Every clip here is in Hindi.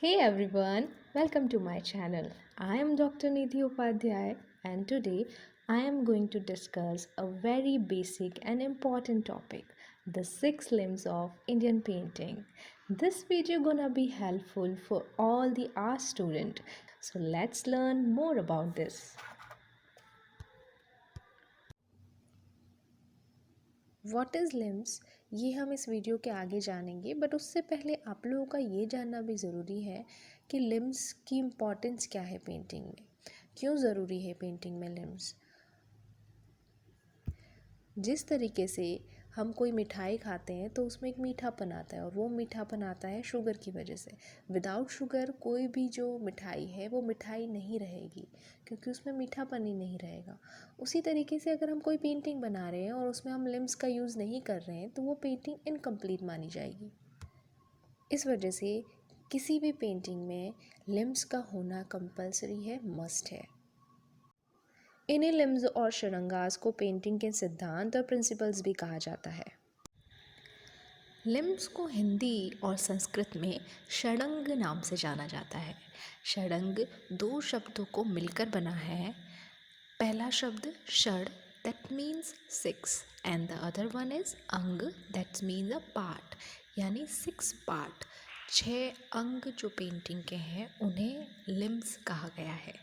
Hey everyone, welcome to my channel. I am Dr. Nidhi Upadhyay and today I am going to discuss a very basic and important topic, the six limbs of Indian painting. This video gonna be helpful for all the art student. So let's learn more about this. What is limbs ये हम इस वीडियो के आगे जानेंगे बट उससे पहले आप लोगों का ये जानना भी ज़रूरी है कि लिम्स की इम्पोर्टेंस क्या है पेंटिंग में, क्यों ज़रूरी है पेंटिंग में लिम्स। जिस तरीके से हम कोई मिठाई खाते हैं तो उसमें एक मीठापन आता है और वो मीठापन आता है शुगर की वजह से। विदाउट शुगर कोई भी जो मिठाई है वो मिठाई नहीं रहेगी क्योंकि उसमें मीठापन ही नहीं रहेगा। उसी तरीके से अगर हम कोई पेंटिंग बना रहे हैं और उसमें हम लिम्स का यूज़ नहीं कर रहे हैं तो वो पेंटिंग इनकम्प्लीट मानी जाएगी। इस वजह से किसी भी पेंटिंग में लिम्स का होना कंपलसरी है, मस्ट है। इन्हीं लिम्स और शरंगास को पेंटिंग के सिद्धांत और प्रिंसिपल्स भी कहा जाता है। लिम्स को हिंदी और संस्कृत में षडंग नाम से जाना जाता है। षडंग दो शब्दों को मिलकर बना है। पहला शब्द षड that means six and the other one is अंग दैट मीन्स अ पार्ट, यानी सिक्स पार्ट। छः अंग जो पेंटिंग के हैं उन्हें लिम्स कहा गया है।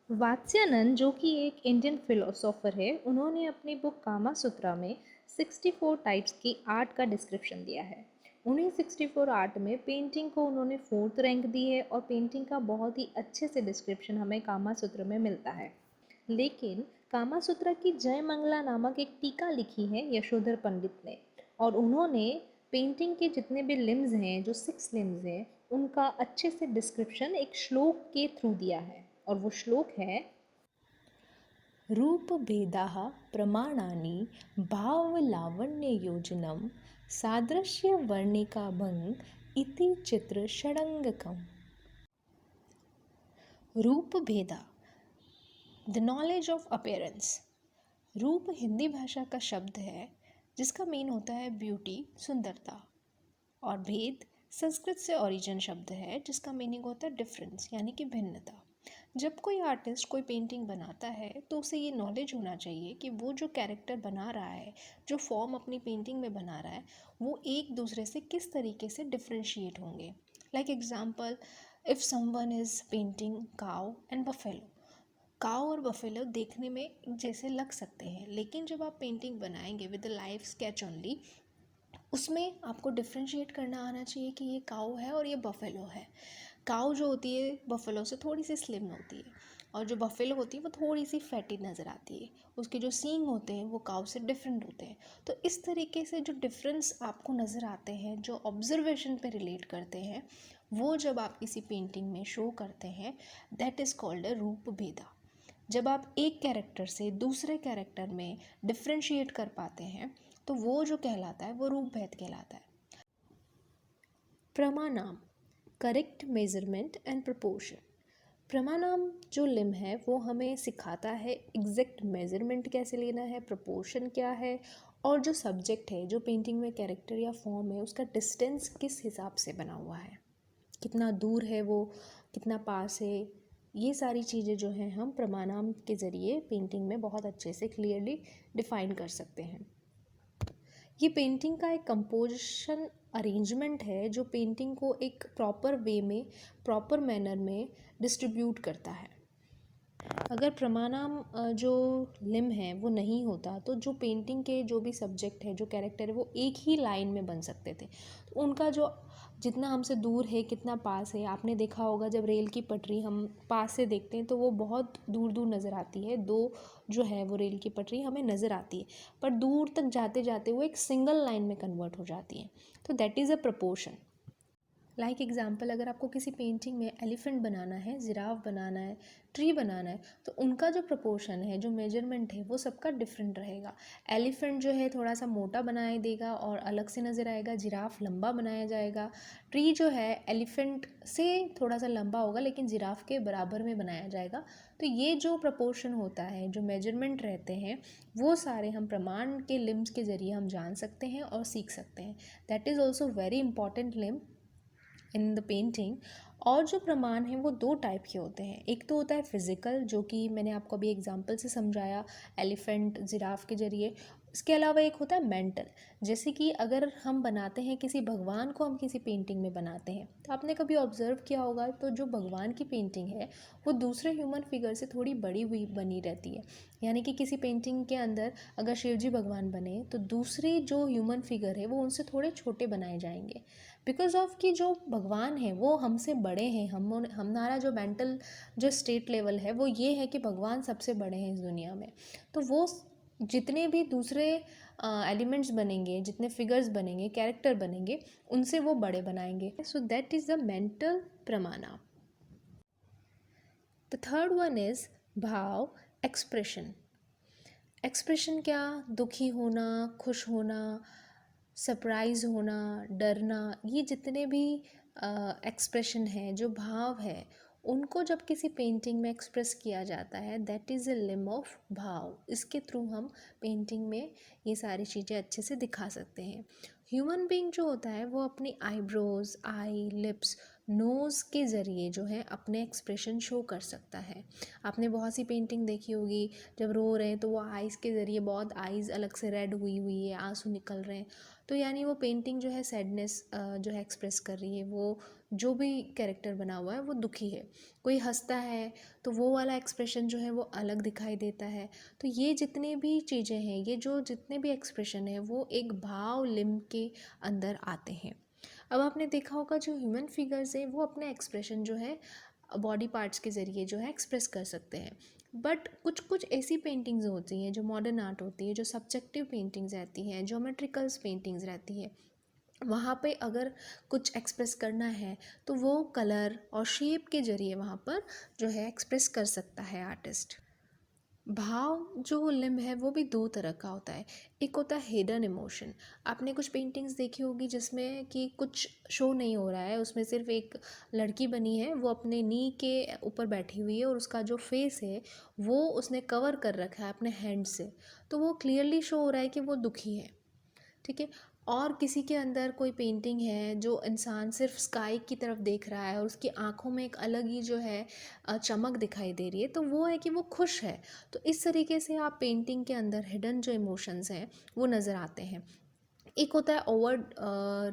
वात्स्यानंद जो कि एक इंडियन फिलोसोफर है, उन्होंने अपनी बुक कामा सूत्रा में 64 टाइप्स की आर्ट का डिस्क्रिप्शन दिया है। उन्हीं 64 आर्ट में पेंटिंग को उन्होंने 4th रैंक दी है और पेंटिंग का बहुत ही अच्छे से डिस्क्रिप्शन हमें कामा सूत्र में मिलता है। लेकिन कामा सूत्रा की जय मंगला नामक एक टीका लिखी है यशोधर पंडित ने, और उन्होंने पेंटिंग के जितने भी लिम्स हैं, जो 6 लिम्स हैं, उनका अच्छे से डिस्क्रिप्शन एक श्लोक के थ्रू दिया है। और वो श्लोक है, रूप भेदाः प्रमाणानि भावलावण्य योजनम सादृश्य वर्णिका भंग इति चित्र षडंगकम। रूप भेदा, द नॉलेज ऑफ अपेयरेंस। रूप हिंदी भाषा का शब्द है जिसका मीन होता है ब्यूटी, सुंदरता। और भेद संस्कृत से ओरिजिन शब्द है जिसका मीनिंग होता है डिफरेंस, यानी कि भिन्नता। जब कोई आर्टिस्ट कोई पेंटिंग बनाता है तो उसे ये नॉलेज होना चाहिए कि वो जो कैरेक्टर बना रहा है, जो फॉर्म अपनी पेंटिंग में बना रहा है, वो एक दूसरे से किस तरीके से डिफ्रेंशिएट होंगे। Like example, if someone is painting cow and buffalo, cow और बफेलो देखने में जैसे लग सकते हैं, लेकिन जब आप पेंटिंग बनाएंगे विद लाइव स्केच ओनली, उसमें आपको डिफ्रेंशिएट करना आना चाहिए कि ये काऊ है और ये बफेलो है। काऊ जो होती है बफेलो से थोड़ी सी स्लिम होती है और जो बफेलो होती है वो थोड़ी सी फैटी नज़र आती है। उसके जो सींग होते हैं वो काऊ से डिफरेंट होते हैं। तो इस तरीके से जो डिफरेंस आपको नज़र आते हैं, जो ऑब्जर्वेशन पे रिलेट करते हैं, वो जब आप किसी पेंटिंग में शो करते हैं, दैट इज़ कॉल्ड अ रूप भेदा। जब आप एक कैरेक्टर से दूसरे कैरेक्टर में डिफ्रेंशिएट कर पाते हैं तो वो जो कहलाता है वो रूप भेद कहलाता है। प्रमाणाम, करेक्ट मेजरमेंट एंड प्रपोर्शन। प्रमाणाम जो लिम है वो हमें सिखाता है एग्जैक्ट मेजरमेंट कैसे लेना है, प्रपोर्शन क्या है, और जो सब्जेक्ट है, जो पेंटिंग में कैरेक्टर या फॉर्म है, उसका डिस्टेंस किस हिसाब से बना हुआ है, कितना दूर है वो, कितना पास है। ये सारी चीज़ें जो हैं हम प्रमाणाम के ज़रिए पेंटिंग में बहुत अच्छे से क्लियरली डिफाइन कर सकते हैं। ये पेंटिंग का एक कंपोजिशन अरेंजमेंट है जो पेंटिंग को एक प्रॉपर वे में, प्रॉपर मैनर में डिस्ट्रीब्यूट करता है। अगर प्रमाणाम जो लिम है वो नहीं होता तो जो पेंटिंग के जो भी सब्जेक्ट है, जो कैरेक्टर है, वो एक ही लाइन में बन सकते थे। तो उनका जो जितना हमसे दूर है, कितना पास है, आपने देखा होगा जब रेल की पटरी हम पास से देखते हैं तो वो बहुत दूर दूर नज़र आती है, दो जो है वो रेल की पटरी हमें नज़र आती है, पर दूर तक जाते जाते वो एक सिंगल लाइन में कन्वर्ट हो जाती है। तो that is a proportion. Like example, अगर आपको किसी पेंटिंग में एलिफेंट बनाना है, जिराफ बनाना है, ट्री बनाना है, तो उनका जो प्रपोर्शन है, जो मेजरमेंट है, वो सबका डिफरेंट रहेगा। एलिफेंट जो है थोड़ा सा मोटा बनाया देगा और अलग से नज़र आएगा, जिराफ लंबा बनाया जाएगा। ट्री जो है एलिफेंट से थोड़ा सा लंबा होगा लेकिन जिराफ के बराबर में बनाया जाएगा। तो ये जो प्रपोर्शन होता है, जो मेजरमेंट रहते हैं, वो सारे हम प्रमाण के लिम्स के ज़रिए हम जान सकते हैं और सीख सकते हैं। That is also very important limb in the painting. और जो प्रमाण हैं वो दो टाइप के होते हैं। एक तो होता है फिज़िकल, जो कि मैंने आपको अभी एग्जांपल से समझाया, एलिफेंट, जिराफ के जरिए। इसके अलावा एक होता है मेंटल, जैसे कि अगर हम बनाते हैं किसी भगवान को, हम किसी पेंटिंग में बनाते हैं, तो आपने कभी ऑब्ज़र्व किया होगा तो जो भगवान की पेंटिंग है वो दूसरे ह्यूमन फिगर से थोड़ी बड़ी हुई बनी रहती है। यानी कि किसी पेंटिंग के अंदर अगर शिव जी भगवान बने तो दूसरी जो ह्यूमन फिगर है वो उनसे थोड़े छोटे बनाए जाएंगे, बिकॉज ऑफ कि जो भगवान है वो हमसे बड़े हैं। हमारा जो मेंटल जो स्टेट लेवल है वो ये है कि भगवान सबसे बड़े हैं इस दुनिया में। तो वो जितने भी दूसरे एलिमेंट्स बनेंगे, जितने फिगर्स बनेंगे, कैरेक्टर बनेंगे, उनसे वो बड़े बनाएंगे। So that is the mental प्रमाणा। द थर्ड वन इज़ भाव, एक्सप्रेशन। एक्सप्रेशन क्या? दुखी होना, खुश होना, सरप्राइज़ होना, डरना, ये जितने भी एक्सप्रेशन है, जो भाव है, उनको जब किसी पेंटिंग में एक्सप्रेस किया जाता है, that is a limb of भाव। इसके थ्रू हम पेंटिंग में ये सारी चीज़ें अच्छे से दिखा सकते हैं। ह्यूमन बीइंग जो होता है वो अपनी आईब्रोज, आई, लिप्स, नोज़ के ज़रिए जो है अपने एक्सप्रेशन शो कर सकता है। आपने बहुत सी पेंटिंग देखी होगी, जब रो रहे हैं तो वो आइज़ के ज़रिए, बहुत आइज़ अलग से रेड हुई हुई है, आंसू निकल रहे हैं, तो यानी वो पेंटिंग जो है सैडनेस जो है एक्सप्रेस कर रही है। वो जो भी कैरेक्टर बना हुआ है वो दुखी है। कोई हंसता है तो वो वाला एक्सप्रेशन जो है वो अलग दिखाई देता है। तो ये जितनी भी चीज़ें हैं, ये जो जितने भी एक्सप्रेशन है, वो एक भाव लिम्ब के अंदर आते हैं। अब आपने देखा होगा जो ह्यूमन फिगर्स हैं वो अपने एक्सप्रेशन जो है बॉडी पार्ट्स के ज़रिए जो है एक्सप्रेस कर सकते हैं। बट कुछ कुछ ऐसी पेंटिंग्स होती हैं जो मॉडर्न आर्ट होती है, जो सब्जेक्टिव पेंटिंग्स रहती हैं, ज्योमेट्रिकल्स पेंटिंग्स रहती है, वहाँ पे अगर कुछ एक्सप्रेस करना है तो वो कलर और शेप के ज़रिए वहाँ पर जो है एक्सप्रेस कर सकता है आर्टिस्ट। भाव जो लिम्ब है वो भी दो तरह का होता है। एक होता है हिडन इमोशन। आपने कुछ पेंटिंग्स देखी होगी जिसमें कि कुछ शो नहीं हो रहा है, उसमें सिर्फ एक लड़की बनी है, वो अपने नी के ऊपर बैठी हुई है और उसका जो फेस है वो उसने कवर कर रखा है अपने हैंड से, तो वो क्लियरली शो हो रहा है कि वो दुखी है। ठीक है। और किसी के अंदर कोई पेंटिंग है जो इंसान सिर्फ स्काई की तरफ देख रहा है और उसकी आंखों में एक अलग ही जो है चमक दिखाई दे रही है, तो वो है कि वो खुश है। तो इस तरीके से आप पेंटिंग के अंदर हिडन जो इमोशंस हैं वो नज़र आते हैं। एक होता है ओवर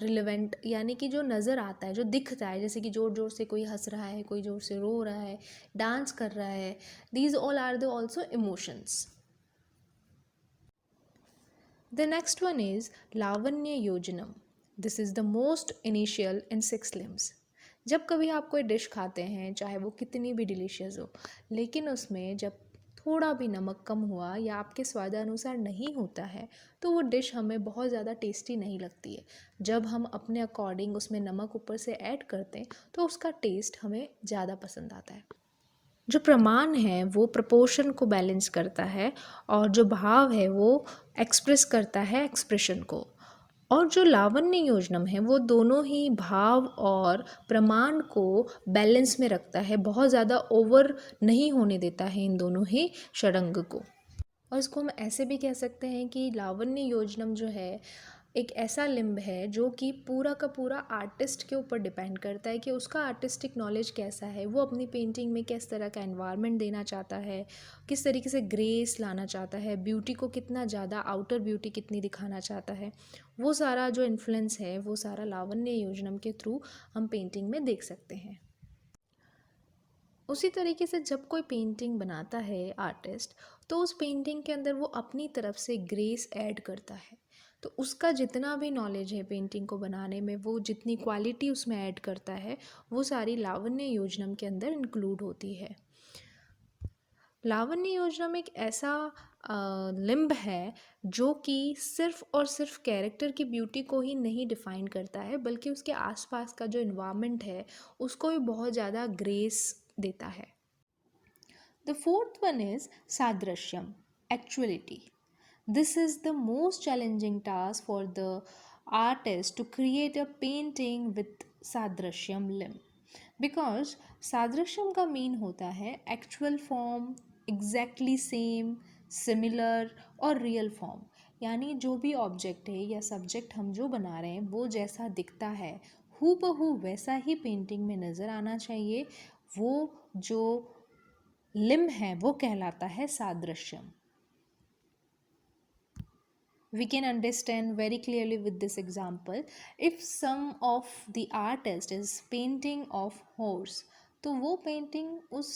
रिलेवेंट, यानी कि जो नज़र आता है, जो दिखता है, जैसे कि ज़ोर ज़ोर से कोई हंस रहा है, कोई ज़ोर से रो रहा है, डांस कर रहा है। These all are the also emotions. The next one is लावण्य योजनम. This is the most initial in 6 limbs. जब कभी आप कोई डिश खाते हैं, चाहे वो कितनी भी डिलीशियस हो, लेकिन उसमें जब थोड़ा भी नमक कम हुआ या आपके स्वादानुसार नहीं होता है, तो वो डिश हमें बहुत ज़्यादा टेस्टी नहीं लगती है। जब हम अपने अकॉर्डिंग उसमें नमक ऊपर से ऐड करते हैं तो उसका टेस्ट हमें ज़्यादा पसंद आता है। जो प्रमाण है वो प्रपोर्शन को बैलेंस करता है, और जो भाव है वो एक्सप्रेस करता है एक्सप्रेशन को। और जो लावण्य योजनम है वो दोनों ही भाव और प्रमाण को बैलेंस में रखता है, बहुत ज़्यादा ओवर नहीं होने देता है इन दोनों ही षडंग को। और इसको हम ऐसे भी कह सकते हैं कि लावण्य योजनम जो है एक ऐसा लिम्ब है जो कि पूरा का पूरा आर्टिस्ट के ऊपर डिपेंड करता है कि उसका आर्टिस्टिक नॉलेज कैसा है, वो अपनी पेंटिंग में किस तरह का एनवायरनमेंट देना चाहता है, किस तरीके से ग्रेस लाना चाहता है, ब्यूटी को कितना ज़्यादा, आउटर ब्यूटी कितनी दिखाना चाहता है। वो सारा जो इन्फ्लुएंस है वो सारा लावण्य योजनम के थ्रू हम पेंटिंग में देख सकते हैं। उसी तरीके से जब कोई पेंटिंग बनाता है आर्टिस्ट, तो उस पेंटिंग के अंदर वो अपनी तरफ से ग्रेस ऐड करता है। तो उसका जितना भी नॉलेज है पेंटिंग को बनाने में, वो जितनी क्वालिटी उसमें ऐड करता है, वो सारी लावण्य योजनम के अंदर इंक्लूड होती है। लावण्य योजनम एक ऐसा लिम्ब है जो कि सिर्फ और सिर्फ कैरेक्टर की ब्यूटी को ही नहीं डिफाइन करता है, बल्कि उसके आसपास का जो इन्वायरमेंट है उसको भी बहुत ज़्यादा ग्रेस देता है। The fourth one is Sadrishyam, actuality. This is the most challenging task for the artist to create a painting with Sadrishyam limb. Because Sadrishyam का मीन होता है actual form, exactly same, similar और रियल फॉर्म। यानी जो भी ऑब्जेक्ट है या सब्जेक्ट हम जो बना रहे हैं वो जैसा दिखता है, हूबहू वैसा ही पेंटिंग में नज़र आना चाहिए। वो जो लिम्ब है वो कहलाता है सादृश्यम। We can understand very clearly with this example. If some of the artist is painting of horse, तो वो पेंटिंग उस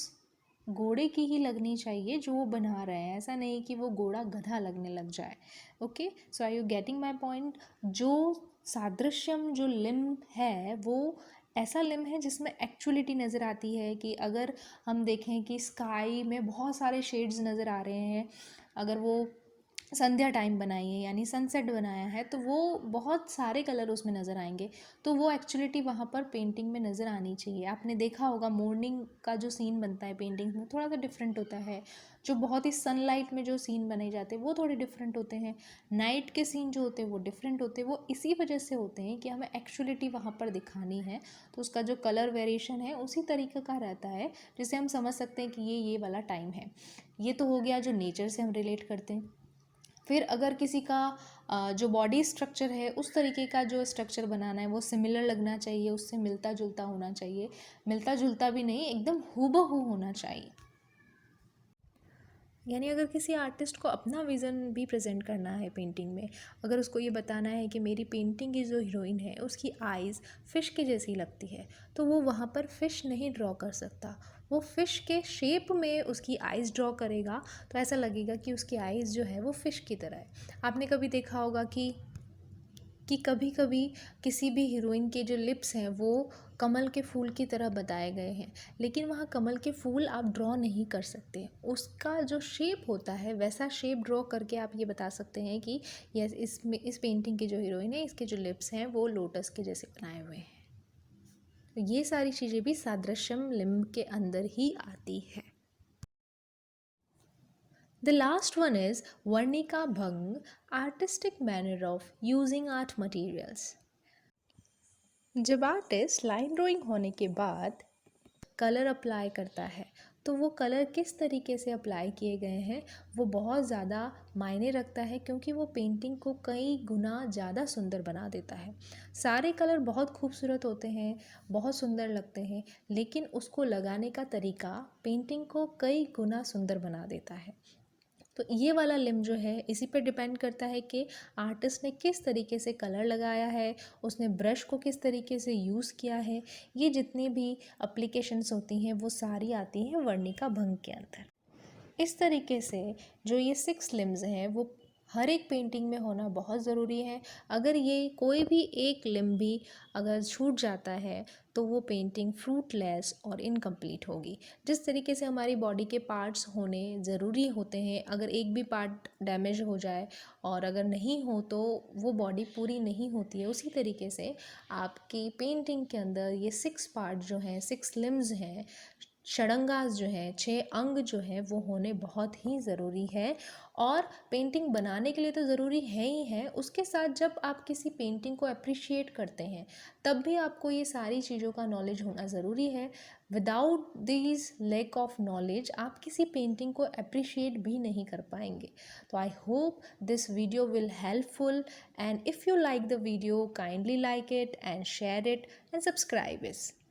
घोड़े की ही लगनी चाहिए जो वो बना रहे हैं, ऐसा नहीं कि वो घोड़ा गधा लगने लग जाए। Okay, so are you getting my point? जो सादृश्यम जो लिम्ब है वो ऐसा लिम्ब है जिसमें एक्चुअलिटी नज़र आती है। कि अगर हम देखें कि स्काई में बहुत सारे शेड्स नज़र आ रहे हैं, अगर वो संध्या टाइम बनाई है यानी सनसेट बनाया है, तो वो बहुत सारे कलर उसमें नज़र आएंगे। तो वो एक्चुअलिटी वहाँ पर पेंटिंग में नज़र आनी चाहिए। आपने देखा होगा मॉर्निंग का जो सीन बनता है पेंटिंग में थोड़ा सा डिफरेंट होता है। जो बहुत ही सनलाइट में जो सीन बनाए जाते हैं वो थोड़े डिफरेंट होते हैं। नाइट के सीन जो होते हैं वो डिफरेंट होते हैं। वो इसी वजह से होते हैं कि हमें एक्चुअलिटी वहाँ पर दिखानी है, तो उसका जो कलर वेरिएशन है उसी तरीके का रहता है जिससे हम समझ सकते हैं कि ये वाला टाइम है। ये तो हो गया जो नेचर से हम रिलेट करते हैं। फिर अगर किसी का जो बॉडी स्ट्रक्चर है उस तरीके का जो स्ट्रक्चर बनाना है वो सिमिलर लगना चाहिए, उससे मिलता जुलता होना चाहिए। मिलता जुलता भी नहीं, एकदम हूबहू होना चाहिए। यानी अगर किसी आर्टिस्ट को अपना विज़न भी प्रेजेंट करना है पेंटिंग में, अगर उसको ये बताना है कि मेरी पेंटिंग की जो हीरोइन है उसकी आइज़ फ़िश की जैसी लगती है, तो वो वहाँ पर फ़िश नहीं ड्रॉ कर सकता। वो फ़िश के शेप में उसकी आइज़ ड्रॉ करेगा तो ऐसा लगेगा कि उसकी आइज़ जो है वो फ़िश की तरह है। आपने कभी देखा होगा कि कभी कभी किसी भी हीरोइन के जो लिप्स हैं वो कमल के फूल की तरह बताए गए हैं, लेकिन वहाँ कमल के फूल आप ड्रॉ नहीं कर सकते। उसका जो शेप होता है वैसा शेप ड्रॉ करके आप ये बता सकते हैं कि यस, इस पेंटिंग की जो हीरोइन है इसके जो लिप्स हैं वो लोटस के जैसे बनाए हुए हैं। तो ये सारी चीज़ें भी सादृश्यम लिम्ब के अंदर ही आती है। The last one is Varnika Bhang, artistic manner of using art materials. जब आर्टिस्ट लाइन ड्राइंग होने के बाद कलर अप्लाई करता है तो वो कलर किस तरीके से अप्लाई किए गए हैं वो बहुत ज़्यादा मायने रखता है, क्योंकि वो पेंटिंग को कई गुना ज़्यादा सुंदर बना देता है। सारे कलर बहुत खूबसूरत होते हैं, बहुत सुंदर लगते हैं, लेकिन उसको लगाने का तरीका पेंटिंग को कई गुना सुंदर बना देता है। तो ये वाला लिम्ब जो है इसी पर डिपेंड करता है कि आर्टिस्ट ने किस तरीके से कलर लगाया है, उसने ब्रश को किस तरीके से यूज़ किया है। ये जितनी भी एप्लीकेशंस होती हैं वो सारी आती हैं वर्णिका भंग के अंदर। इस तरीके से जो ये 6 लिम्स हैं वो हर एक पेंटिंग में होना बहुत ज़रूरी है। अगर ये कोई भी एक लिम्ब भी अगर छूट जाता है तो वो पेंटिंग फ्रूटलेस और इनकम्प्लीट होगी। जिस तरीके से हमारी बॉडी के पार्ट्स होने ज़रूरी होते हैं, अगर एक भी पार्ट डैमेज हो जाए और अगर नहीं हो तो वो बॉडी पूरी नहीं होती है, उसी तरीके से आपकी पेंटिंग के अंदर ये 6 पार्ट जो हैं, 6 लिम्स हैं, षडंगास जो हैं, 6 अंग जो हैं वो होने बहुत ही ज़रूरी है। और पेंटिंग बनाने के लिए तो ज़रूरी है ही है, उसके साथ जब आप किसी पेंटिंग को अप्रिशिएट करते हैं तब भी आपको ये सारी चीज़ों का नॉलेज होना ज़रूरी है। Without this lack of knowledge आप किसी पेंटिंग को अप्रिशिएट भी नहीं कर पाएंगे। तो I hope this video will helpful, and if you like the video kindly like it and share it and subscribe it.